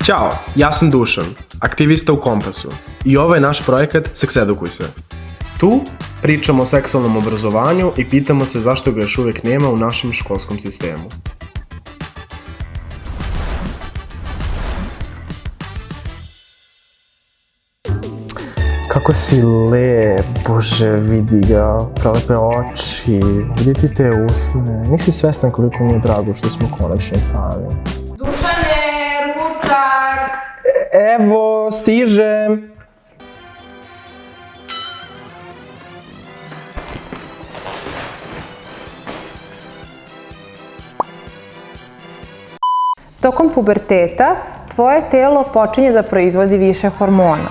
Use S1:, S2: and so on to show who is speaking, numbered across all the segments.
S1: Ćao, ja sam Dušan, aktivista u Kompasu i ovo je naš projekat Seksedukuj se. Tu pričamo o seksualnom obrazovanju i pitamo se zašto ga još uvijek nema u našem školskom sistemu.
S2: Kako si lep, Bože, vidi ga, prelepe oči, vidi ti te usne. Nisi svesna koliko mi je drago što smo konačno sami.
S3: Dušane, ručak!
S2: Evo, stižem!
S3: Tokom puberteta tvoje telo počinje da proizvodi više hormona.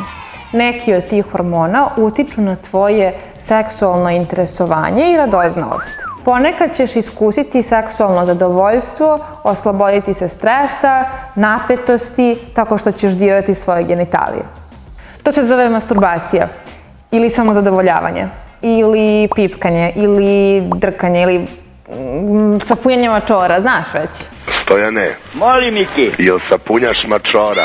S3: Neki od tih hormona utiču na tvoje seksualno interesovanje i radoznalost. Ponekad ćeš iskusiti seksualno zadovoljstvo, osloboditi se stresa, napetosti, tako što ćeš dirati svoje genitalije. To se zove masturbacija, ili samozadovoljavanje, ili pipkanje, ili drkanje, ili sapunjanje mačora, znaš već.
S4: Stojane,
S5: Molim, Miki.
S4: jel sapunjaš mačora?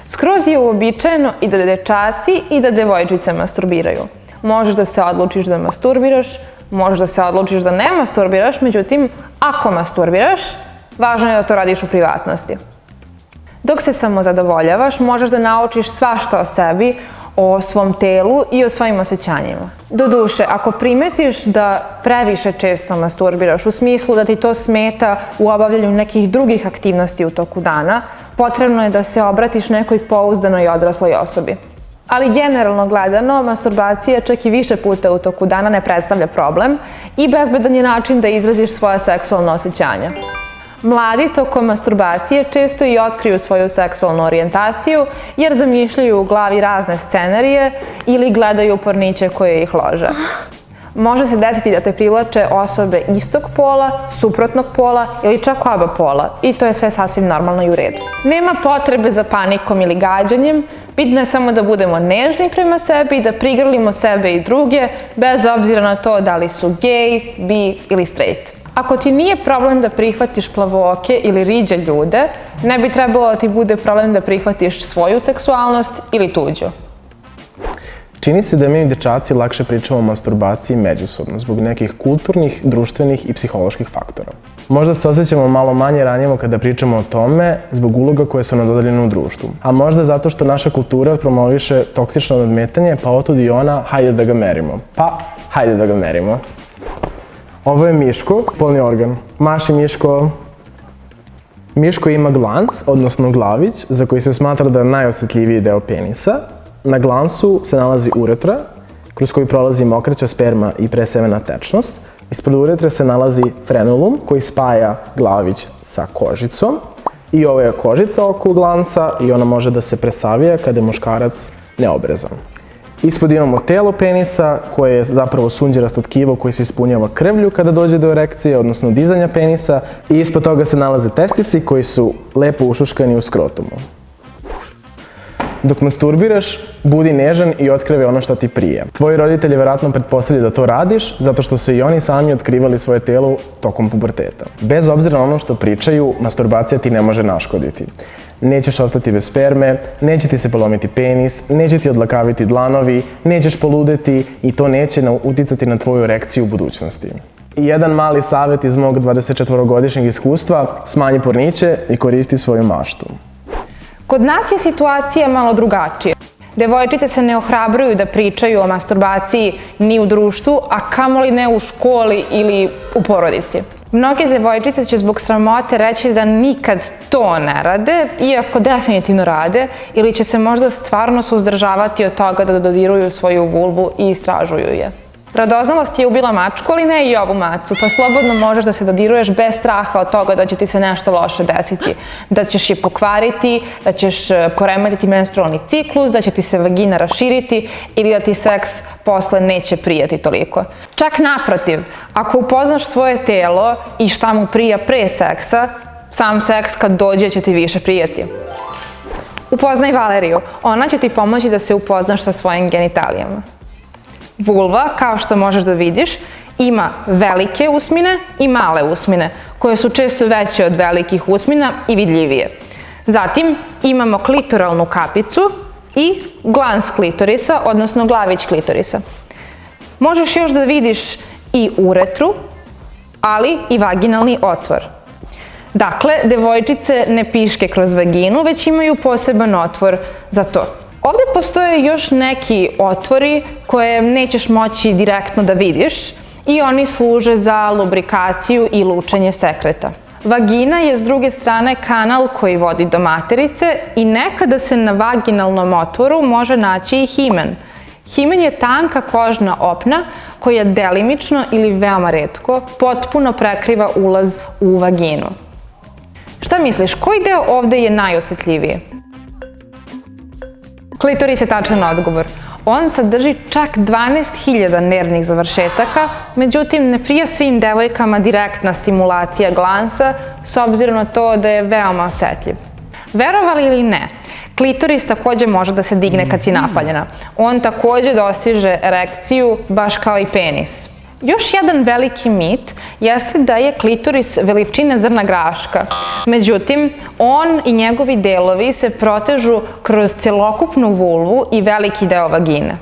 S3: Skroz je uobičajeno i da dečaci i da devojčice masturbiraju. Možeš da se odlučiš da masturbiraš, možeš da se odlučiš da ne masturbiraš, međutim, ako masturbiraš, važno je da to radiš u privatnosti. Dok se samozadovoljavaš, možeš da naučiš svašta o sebi, o svom telu i o svojim osjećanjima. Doduše, ako primetiš da previše često masturbiraš, u smislu da ti to smeta u obavljanju nekih drugih aktivnosti u toku dana, potrebno je da se obratiš nekoj pouzdanoj odrasloj osobi. Ali generalno gledano, masturbacija čak i više puta u toku dana ne predstavlja problem i bezbedan je način da izraziš svoja seksualna osjećanja. Mladi tokom masturbacije često i otkriju svoju seksualnu orijentaciju jer zamišljaju u glavi razne scenarije ili gledaju porniće koje ih lože. Može se desiti da te privlače osobe istog pola, suprotnog pola ili čak oba pola i to je sve sasvim normalno i u redu. Nema potrebe za panikom ili gađanjem, bitno je samo da budemo nežni prema sebi i da prigrlimo sebe i druge bez obzira na to da li su gej, bi ili straight. Ako ti nije problem da prihvatiš plavooke ili riđe ljude, ne bi trebalo da ti bude problem da prihvatiš svoju seksualnost ili tuđu.
S2: Čini se da mi dečaci lakše pričamo o masturbaciji međusobno, zbog nekih kulturnih, društvenih i psiholoških faktora. Možda se osjećamo malo manje ranjivo kada pričamo o tome zbog uloga koje su nam dodeljene u društvu. A možda zato što naša kultura promoviše toksično nadmetanje, pa otud i ona, hajde da ga merimo. Hajde da ga merimo. Ovo je miško, polni organ. Maši, Miško. Miško ima glans, odnosno glavić, za koji se smatra da je najosjetljiviji deo penisa. Na glansu se nalazi uretra, kroz koju prolazi mokraća, sperma i presemena tečnost. Ispred uretre se nalazi frenulum, koji spaja glavić sa kožicom. I ovo je kožica oko glansa i ona može da se presavija kada je muškarac neobrezan. Ispod imamo telo penisa, koje je zapravo sunđerasto tkivo koje se ispunjava krvlju kada dođe do erekcije, odnosno dizanja penisa. I ispod toga se nalaze testisi koji su lepo ušuškani u skrotumu. Dok masturbiraš, budi nežan i otkrivaj ono što ti prija. Tvoji roditelji vjerojatno pretpostavljaju da to radiš, zato što su i oni sami otkrivali svoje telo tokom puberteta. Bez obzira na ono što pričaju, masturbacija ti ne može naškoditi. Nećeš ostati bez sperme, neće ti se polomiti penis, neće ti odlakaviti dlanovi, nećeš poludeti i to neće uticati na tvoju erekciju u budućnosti. I jedan mali savjet iz mog 24-godišnjeg iskustva, smanji porniće i koristi svoju maštu.
S3: Kod nas je situacija malo drugačija. Devojčice se ne ohrabruju da pričaju o masturbaciji ni u društvu, a kamoli ne u školi ili u porodici. Mnoge devojčice će zbog sramote reći da nikad to ne rade, iako definitivno rade, ili će se možda stvarno suzdržavati od toga da dodiruju svoju vulvu i istražuju je. Radoznalost je ubila mačku, ali ne i ovu macu, pa slobodno možeš da se dodiruješ bez straha od toga da će ti se nešto loše desiti, da ćeš je pokvariti, da ćeš poremetiti menstrualni ciklus, da će ti se vagina raširiti ili da ti seks posle neće prijati toliko. Čak naprotiv, ako upoznaš svoje telo i šta mu prija pre seksa, sam seks kad dođe će ti više prijati. Upoznaj Valeriju, ona će ti pomoći da se upoznaš sa svojim genitalijama. Vulva, kao što možeš da vidiš, ima velike usmine i male usmine, koje su često veće od velikih usmina i vidljivije. Zatim imamo klitoralnu kapicu i glans klitorisa, odnosno glavić klitorisa. Možeš još da vidiš i uretru, ali i vaginalni otvor. Dakle, devojčice ne piške kroz vaginu, već imaju poseban otvor za to. Ovde postoje još neki otvori koje nećeš moći direktno da vidiš i oni služe za lubrikaciju i lučenje sekreta. Vagina je s druge strane kanal koji vodi do materice i nekada se na vaginalnom otvoru može naći i himen. Himen je tanka kožna opna koja delimično ili veoma retko potpuno prekriva ulaz u vaginu. Šta misliš, koji deo ovde je najosetljiviji? Klitoris je tačan odgovor. On sadrži čak 12.000 nervnih završetaka, međutim ne prija svim devojkama direktna stimulacija glansa s obzirom na to da je veoma osetljiv. Verovali ili ne, klitoris takođe može da se digne kad si napaljena. On takođe dostiže erekciju baš kao i penis. Još jedan veliki mit jeste da je klitoris veličine zrna graška. Međutim, on i njegovi delovi se protežu kroz celokupnu vulvu i veliki deo vagine.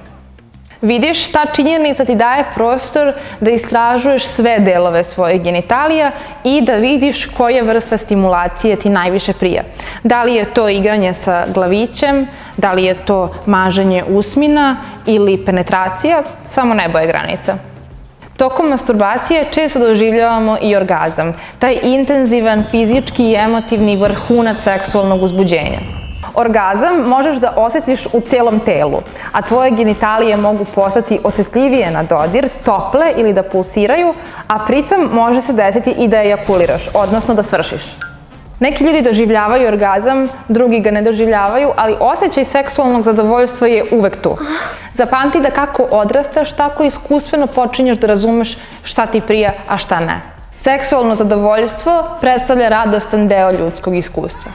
S3: Vidiš, ta činjenica ti daje prostor da istražuješ sve delove svojih genitalija i da vidiš koja vrsta stimulacije ti najviše prija. Da li je to igranje sa glavićem, da li je to maženje usmina ili penetracija, samo nebo je granica. Tokom masturbacije često doživljavamo i orgazam, taj intenzivan fizički i emotivni vrhunac seksualnog uzbuđenja. Orgazam možeš da osjetiš u celom telu, a tvoje genitalije mogu postati osjetljivije na dodir, tople ili da pulsiraju, a pritom može se desiti i da ejakuliraš, odnosno da svršiš. Neki ljudi doživljavaju orgazam, drugi ga ne doživljavaju, ali osjećaj seksualnog zadovoljstva je uvek tu. Zapamti da kako odrastaš, tako iskustveno počinješ da razumeš šta ti prija, a šta ne. Seksualno zadovoljstvo predstavlja radostan deo ljudskog iskustva.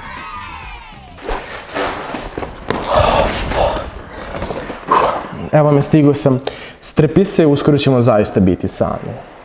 S2: Evo me, stigao sam. Strepi se, uskoro ćemo zaista biti sami.